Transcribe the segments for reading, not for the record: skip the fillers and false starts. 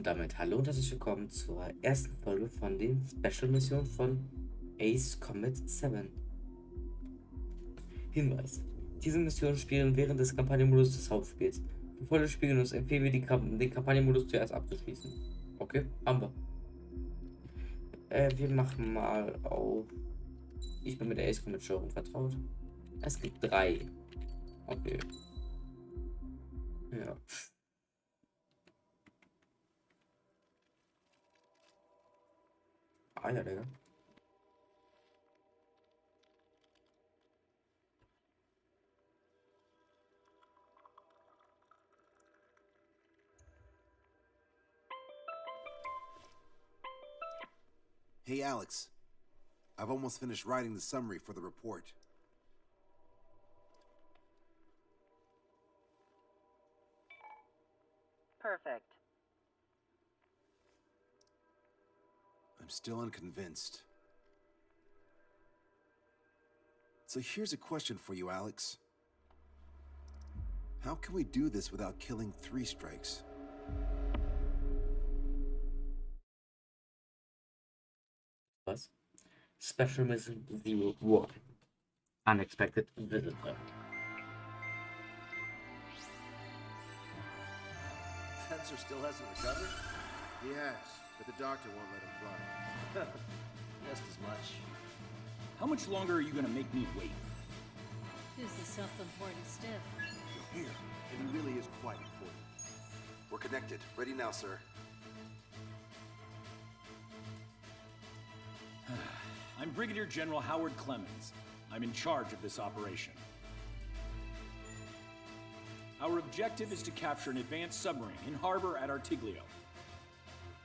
Und damit hallo und herzlich willkommen zur ersten Folge von den Special-Missionen von Ace Combat 7. Hinweis: Diese Missionen spielen während des Kampagnenmodus des Hauptspiels. Für volles Spielgenuss empfehlen wir den Kampagnenmodus zuerst abzuschließen. Okay, haben wir. Wir machen mal auf. Ich bin mit der Ace Combat Show vertraut. Es gibt 3. Okay. Ja. Ah ja, Digga. Hey, Alex. I've almost finished writing the summary for the report. Perfect. I'm still unconvinced. So here's a question for you, Alex. How can we do this without killing 3 strikes? Was? Special Mission 01. Unexpected Visitor. Fencer still hasn't recovered? He has, but the doctor won't let him fly. Just as much. How much longer are you gonna make me wait? This is self-important stuff. You're here, and he really is quite important. We're connected. Ready now, sir. I'm Brigadier General Howard Clemens. I'm in charge of this operation. Our objective is to capture an advanced submarine in harbor at Artiglio.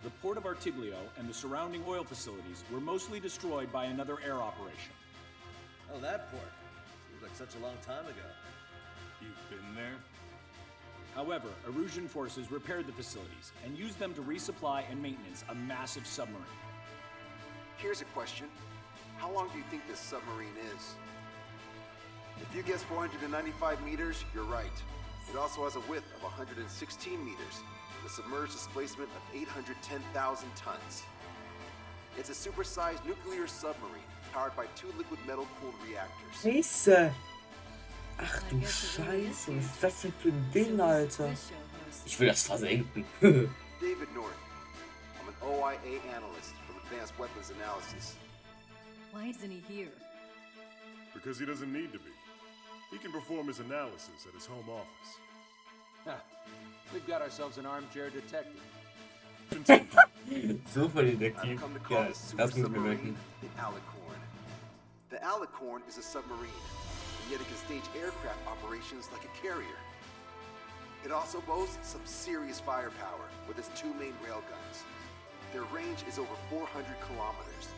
The port of Artiglio and the surrounding oil facilities were mostly destroyed by another air operation. Oh, that port. Seems like such a long time ago. You've been there? However, Erusian forces repaired the facilities and used them to resupply and maintenance a massive submarine. Here's a question. How long do you think this submarine is? If you guess 495 meters, you're right. It also has a width of 116 meters, with a submerged displacement of 810,000 tons. It's a supersized nuclear submarine powered by 2 liquid metal-cooled reactors. Scheiße! Ach du Scheiße, was ist das denn für ein Ding, Alter? Ich will das versenken. David North. I'm an OIA analyst from Advanced Weapons Analysis. Why isn't he here? Because he doesn't need to be. He can perform his analysis at his home office. We've got ourselves an armchair detective. So voll I've detektiv. come to call Ja, this super das muss mir submarine merken. the Alicorn. The Alicorn is a submarine, and yet it can stage aircraft operations like a carrier. It also boasts some serious firepower with its 2 main railguns. Their range is over 400 kilometers.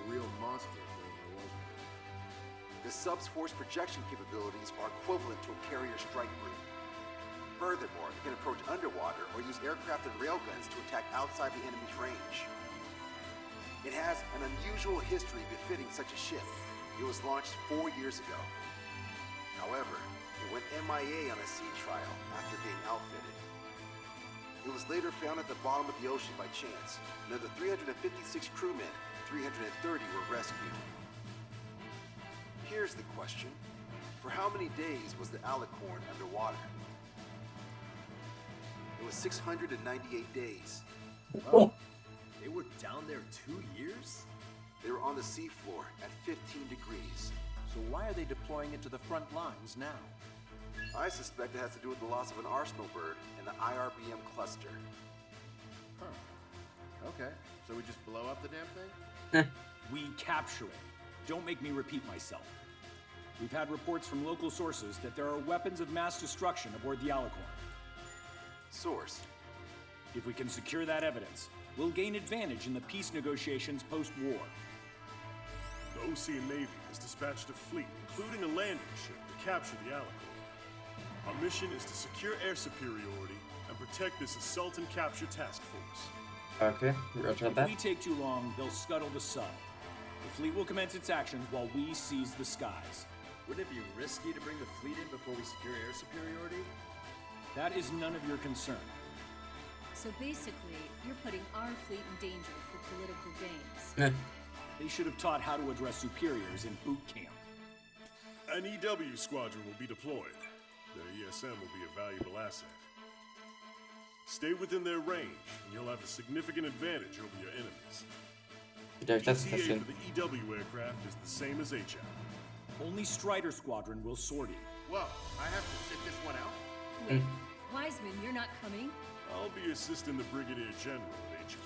A real monster if there ever was one. The sub's force projection capabilities are equivalent to a carrier strike group. Furthermore, it can approach underwater or use aircraft and railguns to attack outside the enemy's range. It has an unusual history befitting such a ship. It was launched 4 years ago. However, it went MIA on a sea trial after being outfitted. It was later found at the bottom of the ocean by chance, and of the 356 crewmen, 330 were rescued. Here's the question. For how many days was the Alicorn underwater? It was 698 days. Oh, They were down there 2 years? They were on the seafloor at 15 degrees. So why are they deploying it to the front lines now? I suspect it has to do with the loss of an arsenal bird in the IRBM cluster. Huh. Okay, so we just blow up the damn thing? We capture it. Don't make me repeat myself. We've had reports from local sources that there are weapons of mass destruction aboard the Alicorn. Source. If we can secure that evidence, we'll gain advantage in the peace negotiations post-war. The Ocean Navy has dispatched a fleet, including a landing ship, to capture the Alicorn. Our mission is to secure air superiority and protect this assault and capture task force. okay, roger If that. we take too long, they'll scuttle the sub. The fleet will commence its actions while we seize the skies. Wouldn't it be risky to bring the fleet in before we secure air superiority? That is none of your concern. So basically, you're putting our fleet in danger for political gains. Ne. They should have taught how to address superiors in boot camp. An EW squadron will be deployed. Their ESM will be a valuable asset. Stay within their range, and you'll have a significant advantage over your enemies. Wie darf ich das ETA verstehen? for the EW aircraft is the same as HF. Only Strider Squadron will sortie. Whoa, I have to sit this one out? Wait, Wiseman, you're not coming? I'll be assisting the Brigadier General at HQ.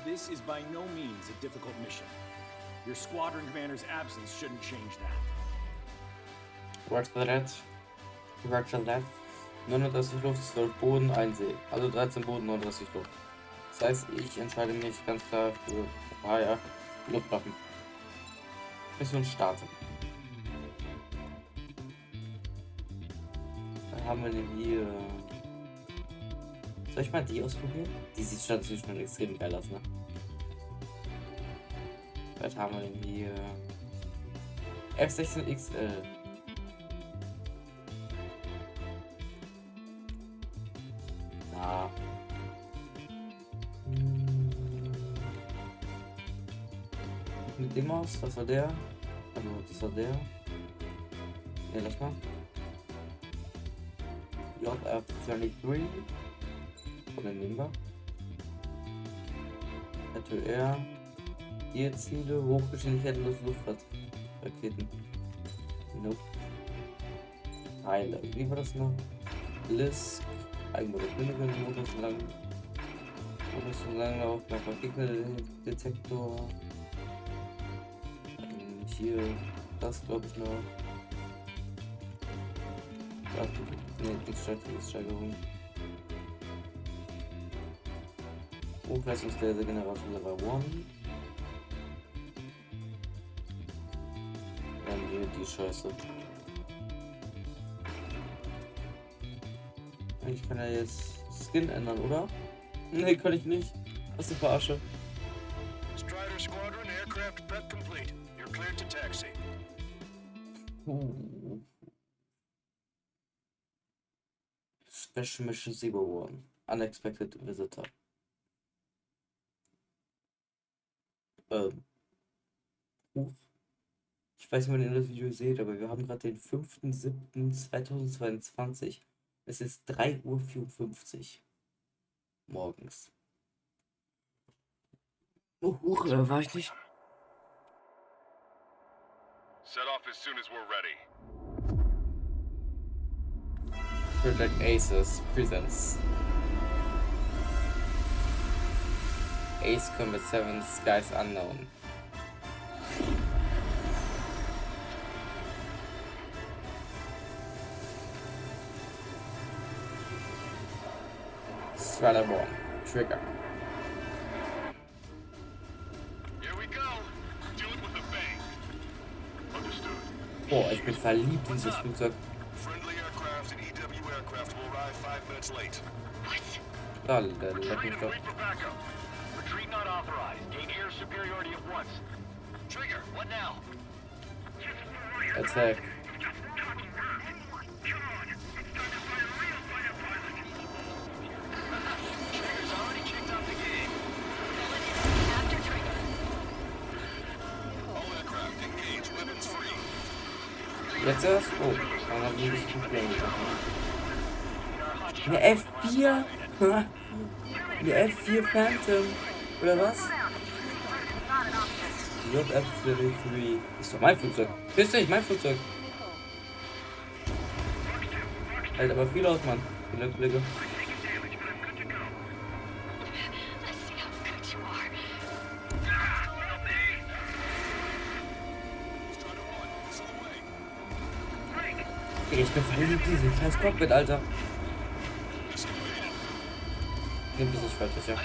This is by no means a difficult mission. Your squadron commander's absence shouldn't change that. Roger that. Roger that. 39 Luft, 12 Boden, 1 See. Also 13 Boden, 39 Luft. Das heißt, ich entscheide mich ganz klar für Luftwaffen. Mission starten. Dann haben wir den hier. Soll ich mal die ausprobieren? Die sieht schon natürlich schon extrem geil aus, ne? Vielleicht haben wir den hier. F16XL. Na. Mit dem aus, was war der? Also, das war der. Ne, lass mal. JF23 von den nehmen wir. RTR. Hier Ziele, Hochgeschwindigkeit und Luftfahrtraketen. Nope. Teile. Wie war das noch? Lisk. Eigenbereitbindungen, Motor so Langlauf, Gegnerdetektor. Hier, das glaube ich noch. Steigerung. Hochleistungsgläser Generation Level 1. Dann hier die Scheiße. Ich kann ja jetzt Skin ändern, oder? Nee, kann ich nicht. Das ist eine Verarsche. Strider Squadron, aircraft prep complete. You're cleared to taxi. Special Mission 01. Unexpected Visitor. Ich weiß nicht, wann ihr das Video seht, aber wir haben gerade den 5.7.2022. Es ist 3:54 Uhr morgens. Oh, war ich nicht? Set off as soon as we're ready. Project Aces presents Ace Combat 7 Skies Unknown. Strider Born. Trigger. Here we go. Do it with a bang. Understood. Boah, ich bin verliebt in dieses Flugzeug. Friendly aircraft and EW aircraft will arrive 5 minutes late. Da, leck mich Retreat and doch. wait for backup. Retreat not authorized. Gain air superiority at once. Trigger, what now? Attack. Trigger's already kicked off the game. All aircraft engage, weapons free. Jetzt erst? Oh, dann haben wir ein bisschen Problem gemacht. Eine F4? Eine F4 Phantom? Oder was? JF23. Ist doch mein Flugzeug. Ist nicht mein Flugzeug. Hält aber viel aus, Mann. Viele Blicke. Ich bin verliebt in diesen scheiß Cockpit, Alter. Nimm das nicht fertig, ja.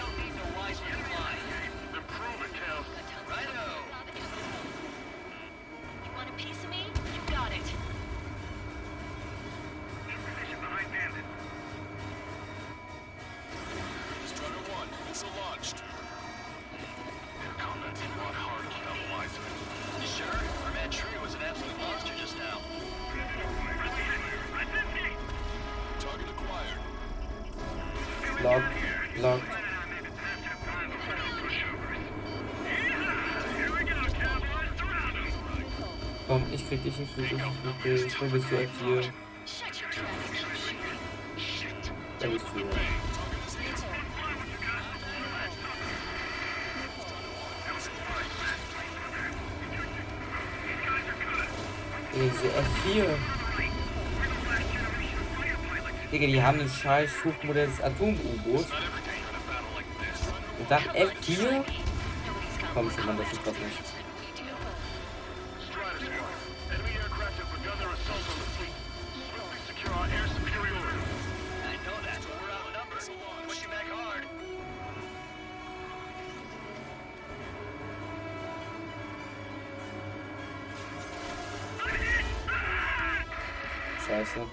Strider 1, missile launched. Their combat's a lot harder without Wiseman. You sure? Our man Tree was an absolute monster just now. Target acquired. Lock. Lock. Komm, ich krieg dich, ich krieg dich, ich krieg dich. Wo bist du, F4? Da bist du. Diese F4. Digga, die haben ein scheiß hochmodernes Atom-U-Boot. Und dann F4? Komm schon, Mann, das ist was nicht. Scheiße.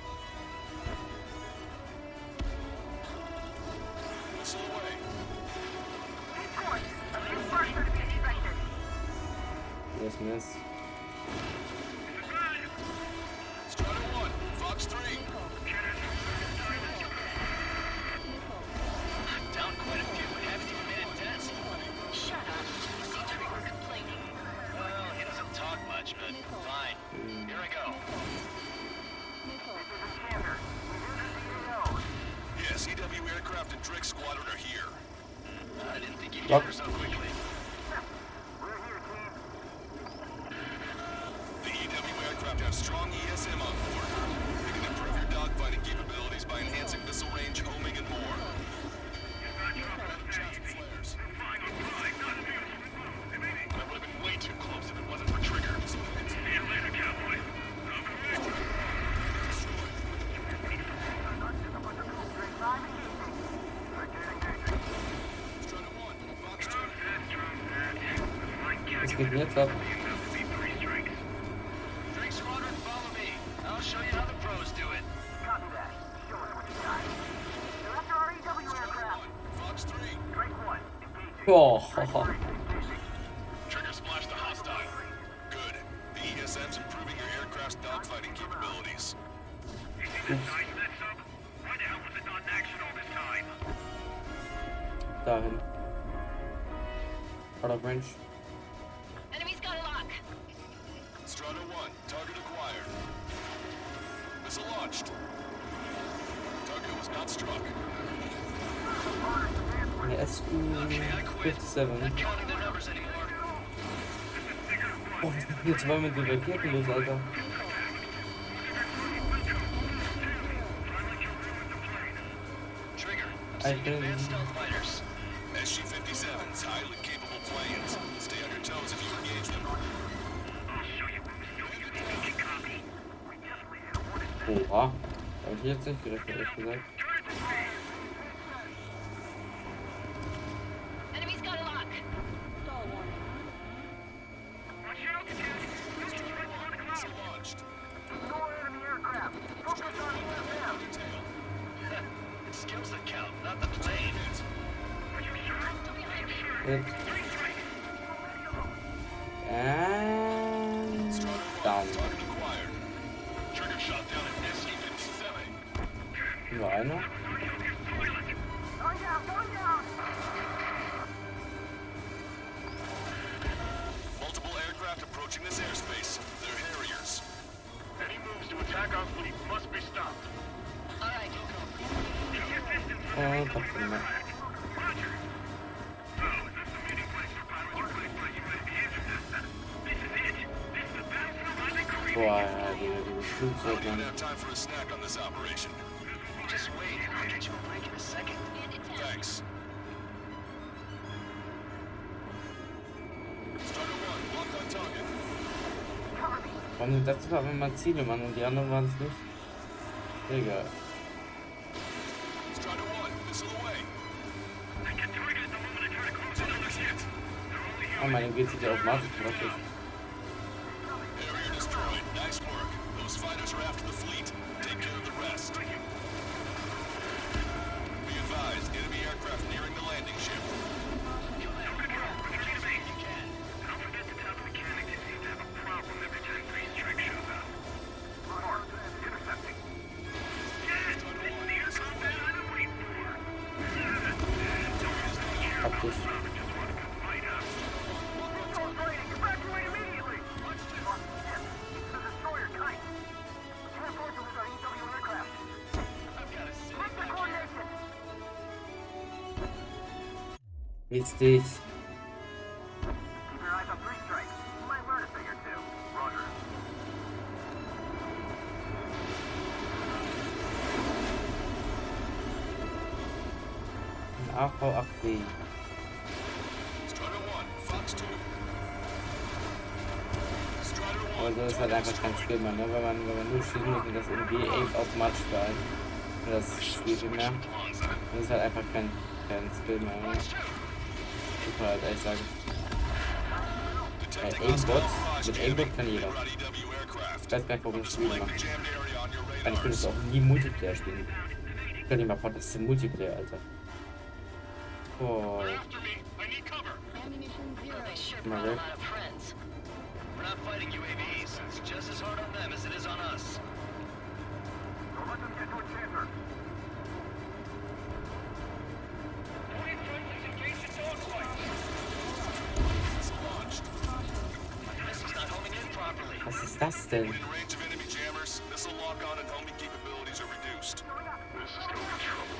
Yes, miss. Down quite a few, but haven't even been intense. Shut up. Visitore were complaining. Well, he doesn't talk much, but fine. Here I go. Yes, EW aircraft and Drake Squadron are here. I didn't think you'd Lock. get her so quickly. The EW aircraft have strong ESM on board. They can improve your dogfighting capabilities by enhancing missile range, homing, and more. Shots and flares. I would have been way too close if it wasn't for Trigger. See you later, cowboy. Was geht denn jetzt ab? Drake Squadron, follow me. I'll show you how the pros do it. Fox 3. Boah. Trigger splashed the hostile. Good. The ESM's improving your aircraft's dogfighting capabilities. Dahin. Out of range. Enemy's got a lock. Strata 1, target acquired. Missile launched. Target was not struck. Eine SU-57. Not counting the numbers anymore. Oh, was ist denn jetzt mal mit den Raketen los, Alter? Trigger, I'm I seeing think- advanced stealth fighters. SG-57s, highly capable planes. Stay on your toes if you engage them. Oha. Habe ich jetzt nicht gerechnet, ehrlich gesagt. Enemy's got a lock. Missile launched. It's skills that count, not the plane. Jetzt. And down. Target acquired. Trigger shot down an SU-57. Nur einer. Multiple aircraft approaching this airspace. They're Harriers. Any moves to attack our fleet must be stopped. All right, go. Oh, doch immer. Boah, ja, die Flugzeug, I don't even Mann. have time for a snack on this operation. You just wait. I'll get you a break in a second. Thanks. Strata 1, locked on target. Warum das war immer Ziele, Mann, und die anderen waren es nicht? Egal. Strata 1, missile away. Oh, meine geht sich ja automatisch praktisch. Harrier destroyed. Nice work. Those fighters are after the fleet. Take care of the rest. Be advised, enemy aircraft nearing the landing ship. Richtig. Keep your eyes on 3 strikes. You might learn a thing or two. Roger. Ein AV8B. Strider 1, Fox 2. Strider 1. Aber so ist halt einfach kein Skill, man, ne? Wenn man nur schießen muss und das irgendwie automatisch behalten. Das spielt viel mehr. Das ist halt einfach kein Skill mehr. Ne? Super, halt ehrlich sagen. Aimbot, mit Aimbot kann jeder. Ich weiß gar nicht, warum das Spiel macht. Ich würde es auch nie Multiplayer spielen. Ich kann nicht mal vor, das ist ein Multiplayer, Alter. Boah. Mal weg. We're not fighting UAVs. It's just as hard on them as it is on us. Don't let them get to a chancer. This is not homing in properly. Was ist das denn? In range of enemy jammers, missile lock-on and homing capabilities are reduced. This is gonna be trouble.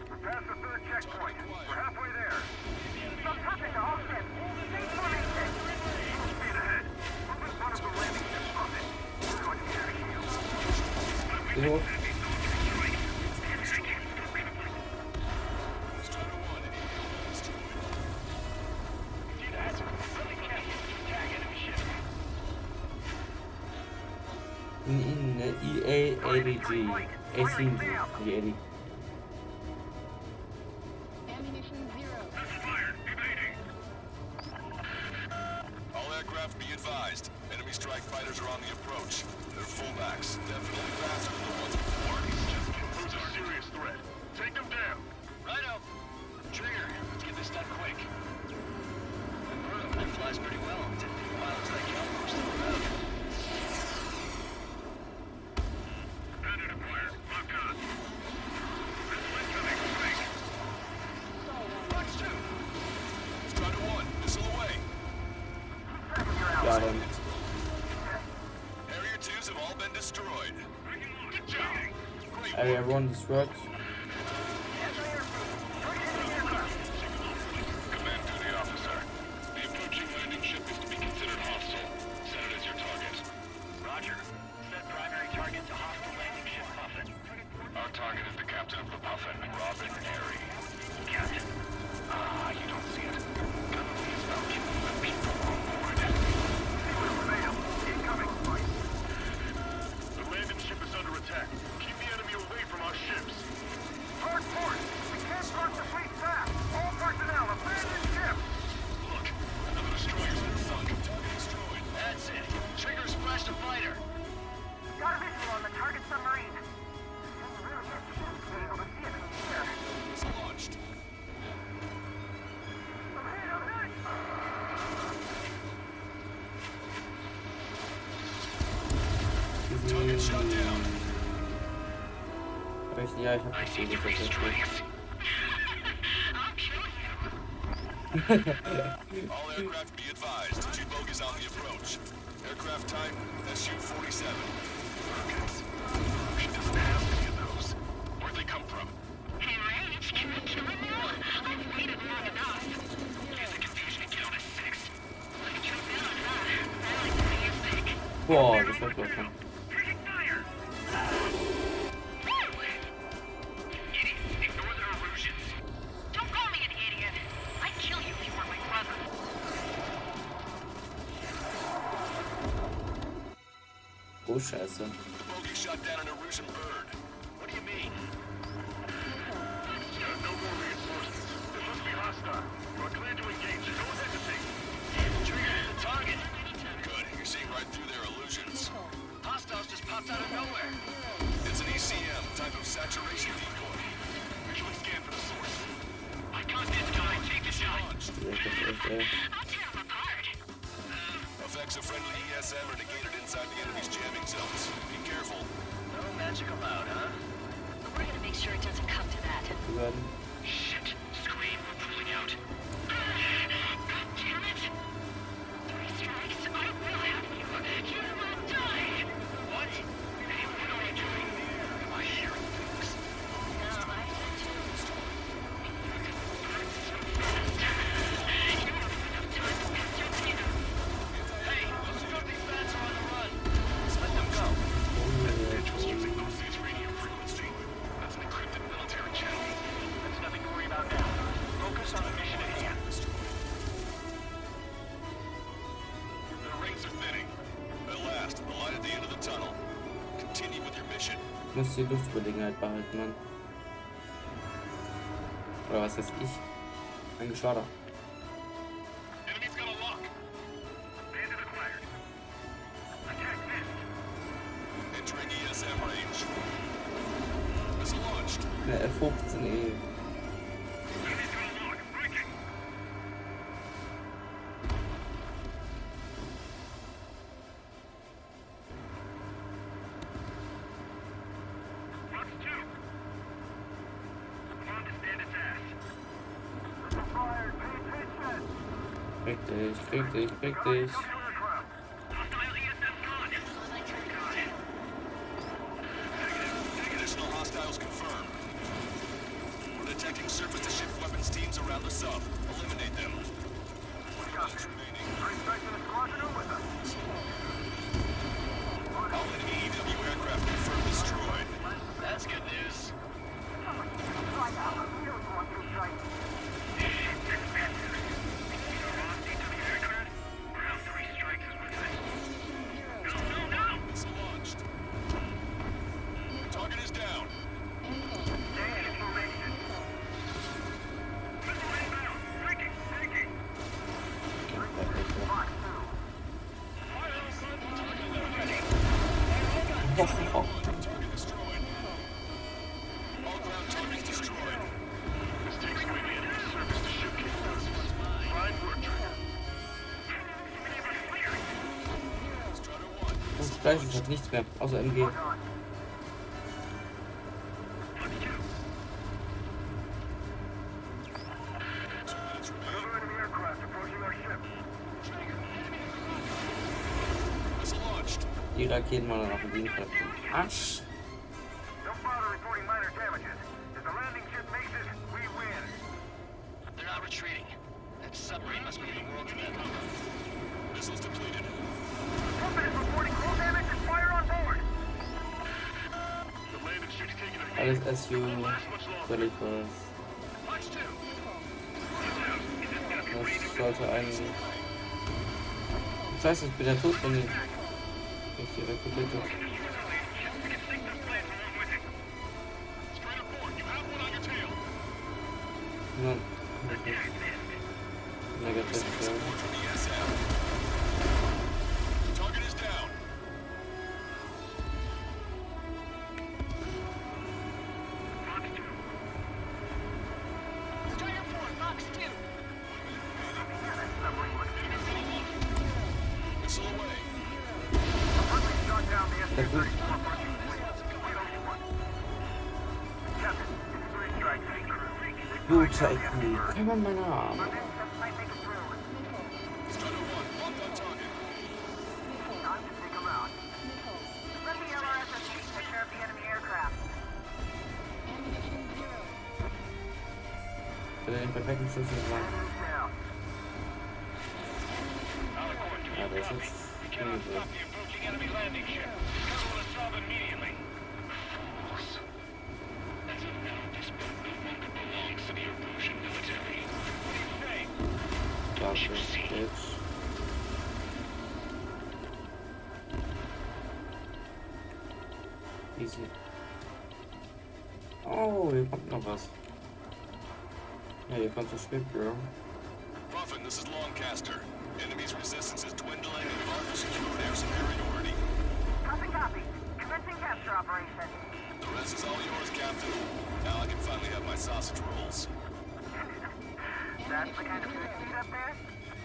We're past the 3rd checkpoint. We're halfway there. Some traffic to all ships. Stay formation. Full speed ahead. Move in front of the landing ship puppet. We're going to get our shields. Wieso? Strider 1, AO destroyed. In EA-ADG. A-CMG. Die AD. All aircraft be advised. Enemy strike fighters are on the approach. They're fullbacks, definitely faster than the ones before. Pose a serious threat. Take them down. Righto. Trigger, let's get this done quick. That flies pretty well. Pilots like you are still around. Bandit acquired. Lock on. Missile incoming. Flank. Fox 2. Strider 1, missile away. Ja, dann. Harrier 2s have all been destroyed. Good job. Great Area work. 1 destroyed. Command duty officer. The approaching landing ship is to be considered hostile. Set it as your target. Roger. Set primary target to hostile landing ship Puffin. Our target is the captain of the Puffin, Robin Airy. Captain. Ah, you don't see it. Penalty is about killing the people on board. Incoming. The landing ship is under attack. Keep the enemy away from our ships. Hard port. We can't cross the fleet fast. All personnel, abandon ship. Look, another destroyer's been sunk. Target destroyed. That's it. Trigger splashed a fighter. Got a visual on the target submarine. Really get able to see it from here. It's launched. Target shot down. Ja, ich hab das gesehen, tatsächlich. All aircraft be advised. 2 bogies on the approach. Aircraft type, Su-47. She doesn't have any of those. Where'd they come from? Enraged? Can I kill him now? I've waited long enough. Get the confusion and get on a 6. Like jump out, huh? I like the way you think. Boah, das war klar. Taking fire! Idiots, ignore their illusions. Don't call me an idiot. I'd kill you if you weren't my brother. Oh, scheiße. Bogie shot down an Erusian bird. What do you mean? No more reinforcements. This must be hostile. You are clear to engage. Don't hesitate. Trigger hit the target. Good, you're seeing right through their illusions. Hostiles just popped out of nowhere. It's an ECM, type of saturation decoy. Visually scan for the source. I got this guy. Take the shot. Launched. Direkt auf echt, ey. I'll tear him apart. Effects of friendly ESM are negated inside the enemy's jamming zones. Be careful. No magic allowed, huh? We're gonna make sure it doesn't come to that. Wir werden. Shit. Scream. We're pulling out. God damn it. 3 strikes. I will have you. You will die. What? Hey, what are you doing? Am I hearing things? No, I said too. muss die Luftüberlegenheit behalten, Mann. Oder was weiß ich? Ein Geschwader. Enemy's got a lock. Bandit acquired. Attack missed. Entering ESM range. Missile launched. Eine F-15 Enemy's got a lock. Breaking. Fox 2. Come on to stand its ass. Missile fired. Pay attention. Krieg dich. Hostile ESM gone. Got it. Additional hostiles confirmed. We're detecting surface-to-ship weapons teams around the sub. Eliminate them. Minutes remaining. Are expecting a squadron with us. All enemy EW aircraft confirmed destroyed. That's good news. Right now, I really want to strike. Shit, that's bad news. Either lost EW aircraft, or how 3 strikes is with us. No! Missile launched. Target is down. Stay in formation. Missile inbound. Breaking. Fox 2. Fire on front. Target ready. Target destroyed. All ground targets destroyed. This takes away the enemy's surface-to-ship capabilities. Fine work, Trigger. Strider 1. Das Fleisch hat nichts mehr, außer MG. Fox 2. 2 minutes remaining. Another enemy aircraft approaching our ship. Missile launched. Die Raketen waren dann auf dem Dienstplatz. Arsch! Don't bother reporting minor damages. If the landing ship makes it, we win. They're not retreating. That submarine must be the world's net. Missiles depleted. Puppet is reporting hull damage and fire on board. The landing ship's taking a Alles SU, völlig was. Fox 2. Das sollte ein... Scheiße, ich bin ja tot, wenn ich hier rekrutiert habe. Straight aboard. You have one on your tail. Nein, nicht. Negativ, ja. Support from ESM. Target is down. Strider 4, Fox 2. Missile away. Shot down the Ja, gut. Captain, it's 3 strikes. Guter IQ. Kann man meine Arme. Might make it through. Strider 1, locked on target. Time to take them out. Let the LRSSG take care of the enemy aircraft. Für den perfekten Schuss nicht lang. Down. Ja, der ist jetzt... We cannot stop the approaching enemy landing ship. Cover will assault immediately. Fools. As of now, this boat no longer belongs to the Erusian military. What do you say? Warte, jetzt... Easy. Oh, hier kommt noch was. Ja, hier kommt so spät, Bro. Puffin, this is Longcaster. Enemy's resistance is dwindling and we've already secured air superiority. Copy. Commencing capture operation. The rest is all yours, Captain. Now I can finally have my sausage rolls. That's the kind of food you eat up there?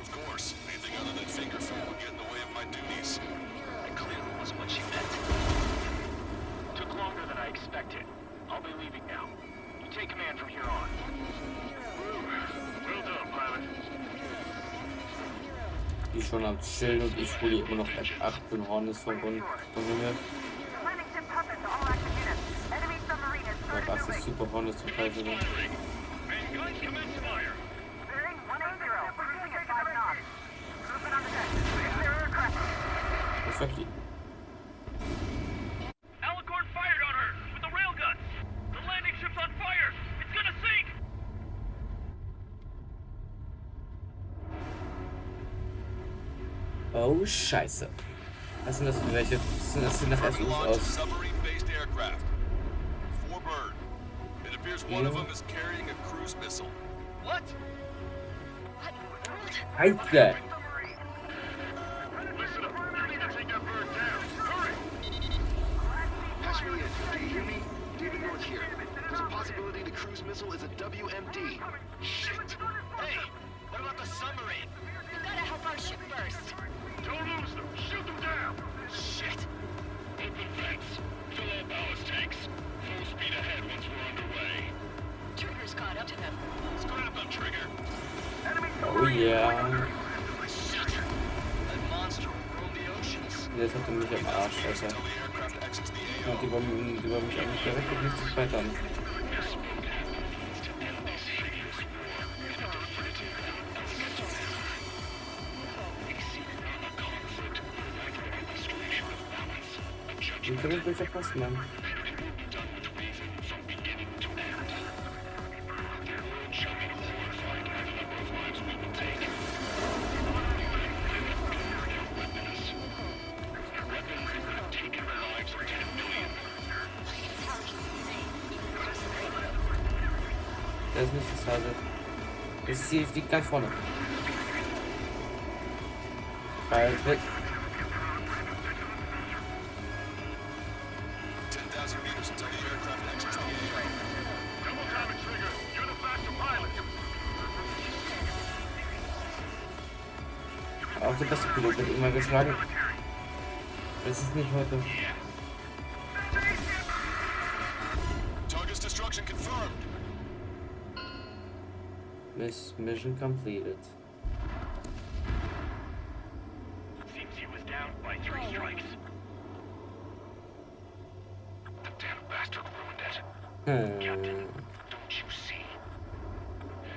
Of course, anything other than finger food would get in the way of my duties. That clearly wasn't what she meant. Took longer than I expected. I'll be leaving now. You take command from here on. Well done, pilot. Die schon am Chillen und ich hole immer noch F8 und Hornes von mir. Landing ship Puppet to all active units. Enemy submarine is Ja, starting was moving. ist super Hornes zum Preis, oder? Main guns commence fire. Bearing 180. Cruising at 5 knots. Movement on the deck. Clear aircraft. Das war die. Alicorn fired on her with the railgun. The landing ship's on fire. It's gonna sink. Oh, scheiße. Was sind das für welche? Was sind das für nach Confirming SUs launch of aus? submarine-based aircraft. Fears one of them is carrying a cruise missile. What? Alter! Listen up. We need to take that bird down. Hurry! Patch me in. Do you hear me? David North here. There's a possibility the cruise missile is a WMD. Shit! Hey, what about the submarine? We've got to help our ship first. Don't lose them. Shoot them down. Shit! Open vents. Fill all ballast tanks. Full speed ahead once we're underway. Trigger's caught up to them. Scrap them, Trigger. Oh yeah. Shit! That monster will roam the oceans. Jetzt hat er mich am Arsch, Alter. Until the aircraft exits the AO. Und die wollen mich eigentlich direkt und nicht zu spätern. Wie kann ich mich verpassen, Mann? Das ist nicht das Hase. Das Ziel liegt ganz vorne. Halt weg. 10,000 meters until the aircraft exits the AO. Double time it, Trigger. You're the faster pilot. Auch der beste Pilot wird immer geschlagen. Das ist nicht heute. Target's destruction confirmed. Mission completed. Seems he was down by 3 strikes. The damn bastard ruined it. Captain, don't you see?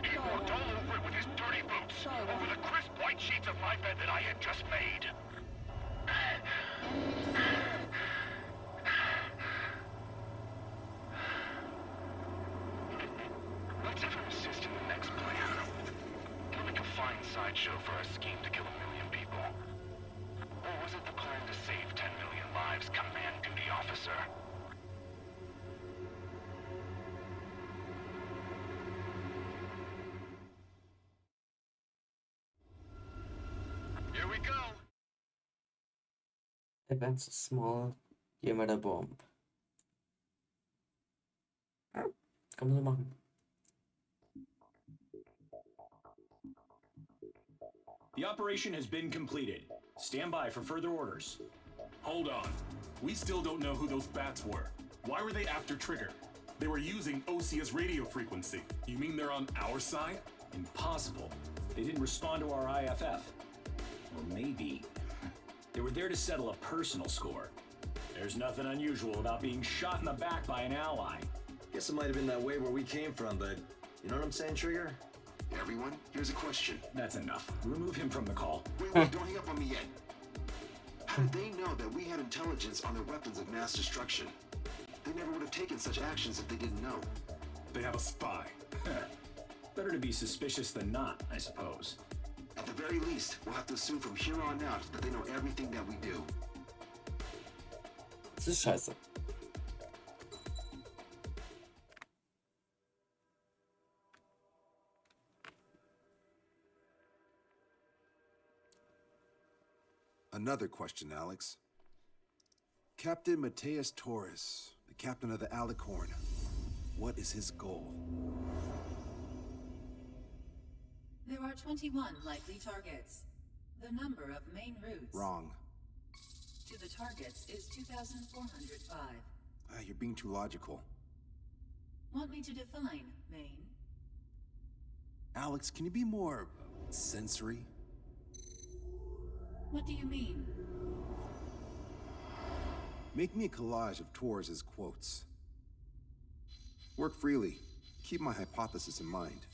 He walked all over it with his dirty boots, over the crisp white sheets of my bed that I had just made. Let's have him assist in the next plan. It'll make a fine sideshow for our scheme to kill 1 million people. Or was it the plan to save 10 million lives, Command Duty Officer? Here we go. Advance small. Gehen wir der Bomb. Ja, kann man so machen. The operation has been completed. Stand by for further orders. Hold on. We still don't know who those bats were. Why were they after Trigger? They were using Osia's radio frequency. You mean they're on our side? Impossible. They didn't respond to our IFF. Or maybe they were there to settle a personal score. There's nothing unusual about being shot in the back by an ally. Guess it might have been that way where we came from, but you know what I'm saying, Trigger? Everyone, here's a question. That's enough. Remove him from the call. Wait, don't hang up on me yet. How did they know that we had intelligence on their weapons of mass destruction? They never would have taken such actions if they didn't know. They have a spy. Better to be suspicious than not, I suppose. At the very least, we'll have to assume from here on out that they know everything that we do. Das ist scheiße. Another question, Alex. Captain Mateus Torres, the captain of the Alicorn. What is his goal? There are 21 likely targets. The number of main routes Wrong. to the targets is 2,405. You're being too logical. Want me to define main? Alex, can you be more sensory? What do you mean? Make me a collage of Torres's quotes. Work freely. Keep my hypothesis in mind.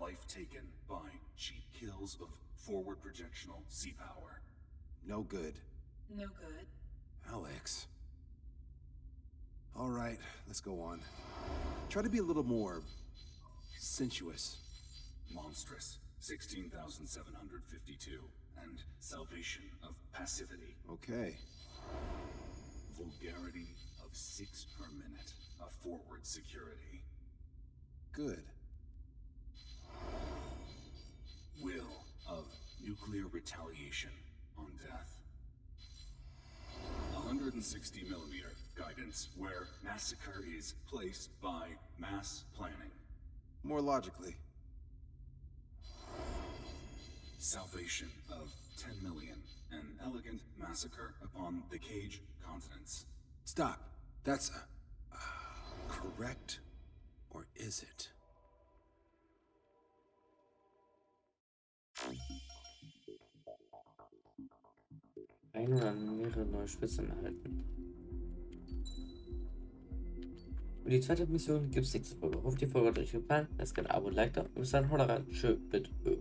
Life taken by cheap kills of forward projectional sea power. No good. No good. Alex. All right, let's go on. Try to be a little more sensuous. Monstrous, 16,752. And salvation of passivity. Okay. Vulgarity of 6 per minute of forward security. Good. Will of nuclear retaliation on death. 160 millimeter guidance where massacre is placed by mass planning. More logically. Salvation of 10 million. An elegant massacre upon the Cage continents. Stop. That's correct? Or is it? Ein oder mehrere neue Spitzen erhalten. Für die zweite Mission gibt es nächste Folge. Hofft die Folge hat euch gefallen. Lasst gerne ein Abo und Like da. Und bis dann, haut rein. Tschö mit Ö.